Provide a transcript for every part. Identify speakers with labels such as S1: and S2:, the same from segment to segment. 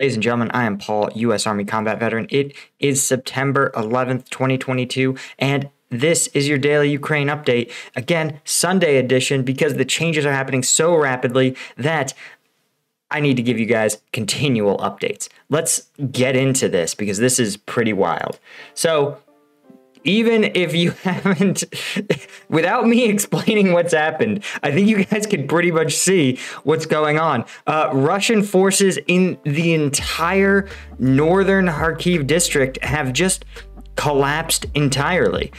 S1: Ladies and gentlemen, I am Paul, U.S. Army combat veteran. It is September 11th, 2022, and this is your daily Ukraine update. Again, Sunday edition, because the changes are happening so rapidly that I need to give you guys continual updates. Let's get into this because this is pretty wild. So, even if you haven't, without me explaining what's happened, I think you guys can pretty much see what's going on. Russian forces in the entire northern Kharkiv district have just collapsed entirely.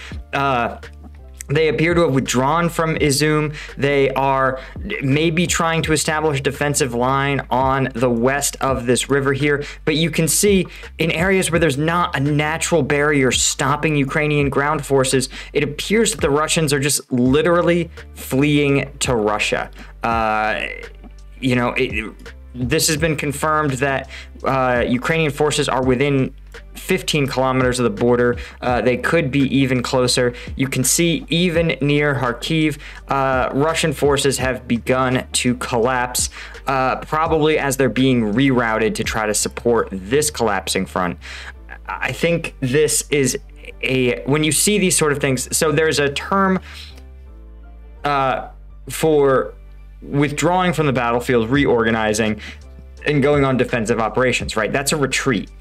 S1: They appear to have withdrawn from Izum. They are maybe trying to establish a defensive line on the west of this river here. But you can see in areas where there's not a natural barrier stopping Ukrainian ground forces, it appears that the Russians are just literally fleeing to Russia. This has been confirmed that Ukrainian forces are within 15 kilometers of the border. They could be even closer. You can see even near Kharkiv, Russian forces have begun to collapse, probably as they're being rerouted to try to support this collapsing front. I think this is when you see these sort of things, so there's a term for withdrawing from the battlefield, reorganizing, and going on defensive operations, right? That's a retreat.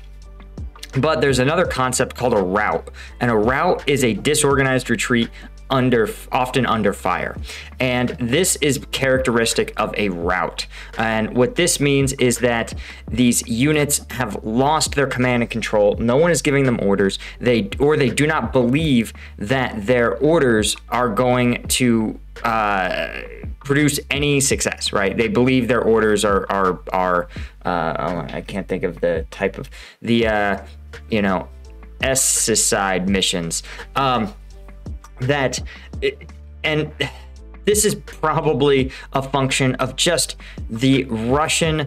S1: But there's another concept called a rout, and a rout is a disorganized retreat often under fire. And this is characteristic of a rout. And what this means is that these units have lost their command and control. No one is giving them orders. They do not believe that their orders are going to produce any success, right? They believe their orders are I can't think of the type of the S-side missions. And this is probably a function of just the Russian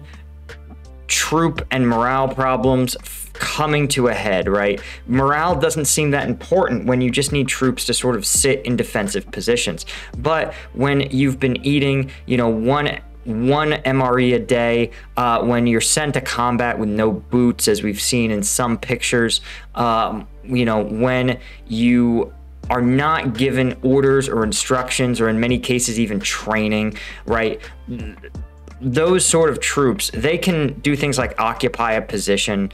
S1: troop and morale problems coming to a head, right? Morale doesn't seem that important when you just need troops to sort of sit in defensive positions. But when you've been eating, one MRE a day, when you're sent to combat with no boots, as we've seen in some pictures, when you are not given orders or instructions, or in many cases even training, right? Those sort of troops, they can do things like occupy a position,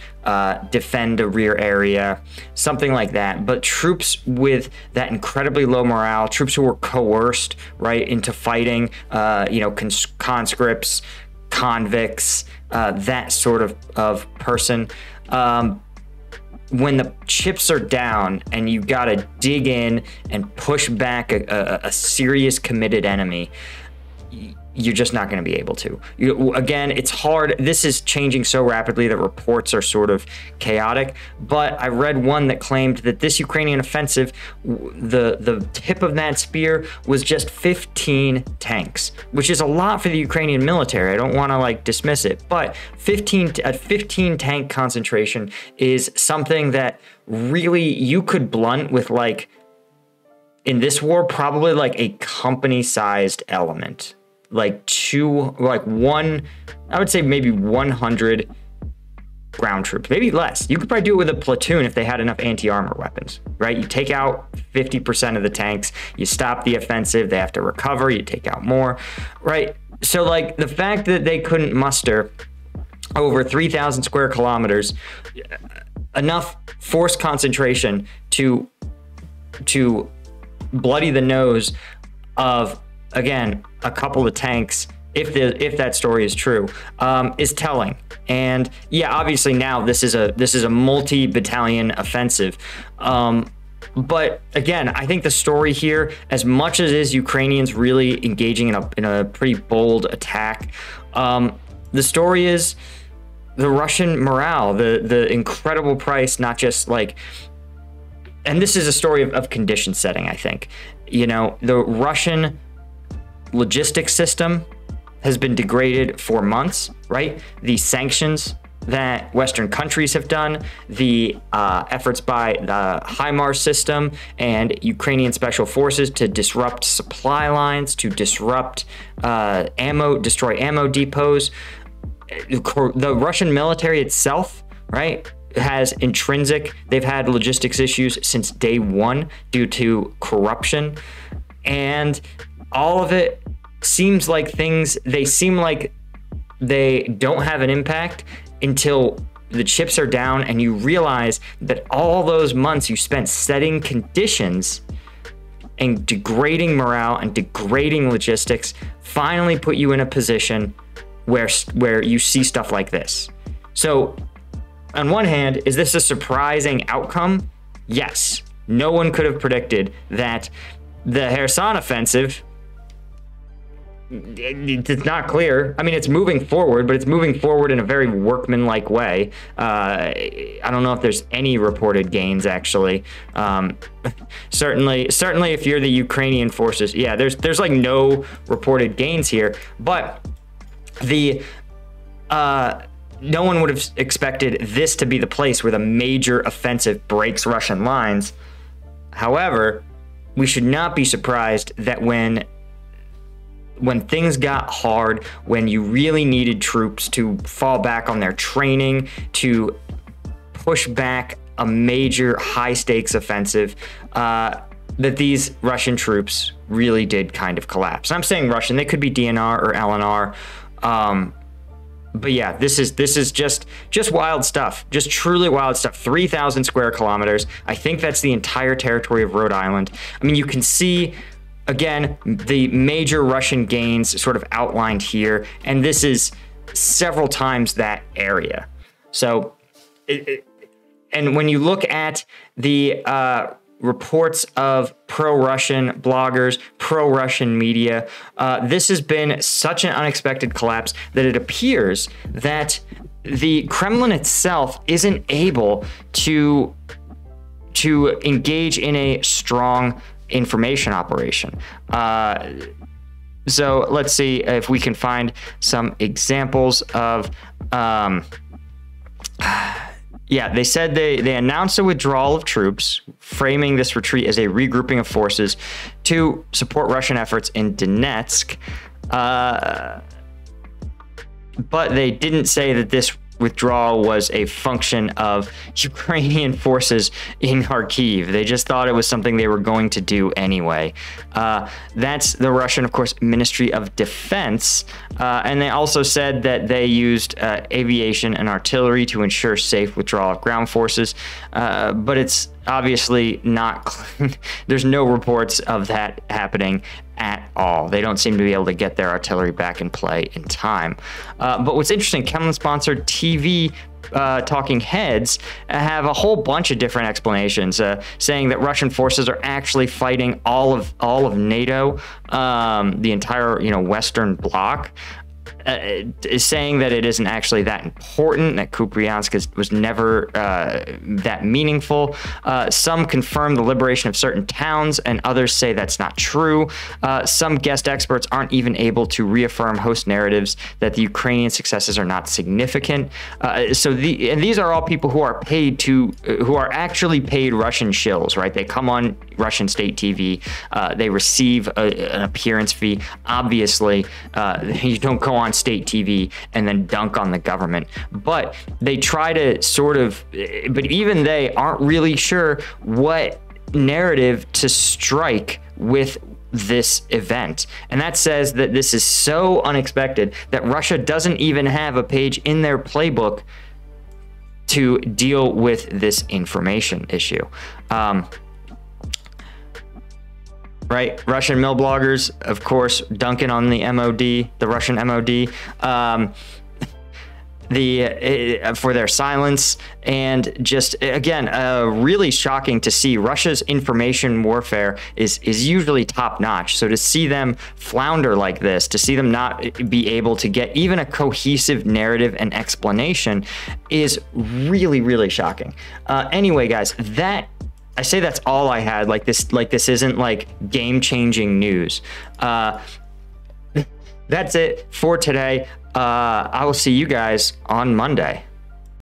S1: defend a rear area, something like that. But troops with that incredibly low morale, troops who were coerced, right, into fighting, conscripts, convicts, that sort of person, when the chips are down and you got to dig in and push back a serious committed enemy, you're just not going to be able to. Again, it's hard. This is changing so rapidly that reports are sort of chaotic. But I read one that claimed that this Ukrainian offensive, the tip of that spear was just 15 tanks, which is a lot for the Ukrainian military. I don't want to dismiss it, but 15 tank concentration is something that really you could blunt with, in this war, probably a company-sized element. I would say maybe 100 ground troops, maybe less. You could probably do it with a platoon if they had enough anti-armor weapons, right? You take out 50% of the tanks, you stop the offensive, they have to recover, you take out more, right? So the fact that they couldn't muster over 3,000 square kilometers, enough force concentration to bloody the nose of, again, a couple of tanks, if that story is true, is telling. And yeah, obviously now this is a multi-battalion offensive. But again, I think the story here, as much as it is Ukrainians really engaging in a pretty bold attack, the story is the Russian morale, the incredible price, not just and this is a story of condition setting, I think. The Russian logistics system has been degraded for months, right? The sanctions that Western countries have done, the efforts by the HIMARS system and Ukrainian special forces to disrupt supply lines, to disrupt destroy ammo depots. the Russian military itself, right, has they've had logistics issues since day one due to corruption, and all of it seems like they seem like they don't have an impact until the chips are down and you realize that all those months you spent setting conditions and degrading morale and degrading logistics finally put you in a position where you see stuff like this. So on one hand, is this a surprising outcome? Yes. No one could have predicted that the Kherson offensive, it's not clear. I mean, it's moving forward, but it's moving forward in a very workmanlike way. I don't know if there's any reported gains, actually. Certainly, if you're the Ukrainian forces, yeah, there's like no reported gains here. But no one would have expected this to be the place where the major offensive breaks Russian lines. However, we should not be surprised that when things got hard, when you really needed troops to fall back on their training, to push back a major high-stakes offensive, that these Russian troops really did kind of collapse. And I'm saying Russian, they could be DNR or LNR. But yeah, this is just wild stuff, just truly wild stuff. 3,000 square kilometers. I think that's the entire territory of Rhode Island. I mean, you can see, again, the major Russian gains sort of outlined here, and this is several times that area. So, and when you look at the reports of pro-Russian bloggers, pro-Russian media, this has been such an unexpected collapse that it appears that the Kremlin itself isn't able to engage in a strong information operation. So let's see if we can find some examples of, yeah, they said they announced a withdrawal of troops, framing this retreat as a regrouping of forces to support Russian efforts in Donetsk. But they didn't say that this withdrawal was a function of Ukrainian forces in Kharkiv. They just thought it was something they were going to do anyway. That's the Russian, of course, Ministry of Defense. And they also said that they used aviation and artillery to ensure safe withdrawal of ground forces. But it's obviously not, there's no reports of that happening at all. They don't seem to be able to get their artillery back in play in time. But what's interesting, Kremlin-sponsored TV talking heads have a whole bunch of different explanations, saying that Russian forces are actually fighting all of NATO, the entire Western Bloc. Is saying that it isn't actually that important, that Kupiansk was never that meaningful. Some confirm the liberation of certain towns, and others say that's not true. Some guest experts aren't even able to reaffirm host narratives that the Ukrainian successes are not significant. So these are all people who are who are actually paid Russian shills, right? They come on Russian state TV, they receive an appearance fee. Obviously, you don't go on state TV and then dunk on the government, but they try to but even they aren't really sure what narrative to strike with this event. And that says that this is so unexpected that Russia doesn't even have a page in their playbook to deal with this information issue. Right, Russian mill bloggers, of course, dunking on the MOD, the Russian MOD, for their silence, and just again, really shocking to see. Russia's information warfare is usually top notch. So to see them flounder like this, to see them not be able to get even a cohesive narrative and explanation, is really, really shocking. Anyway, guys, I say that's all I had. Like this isn't like game-changing news. That's it for today. I will see you guys on Monday.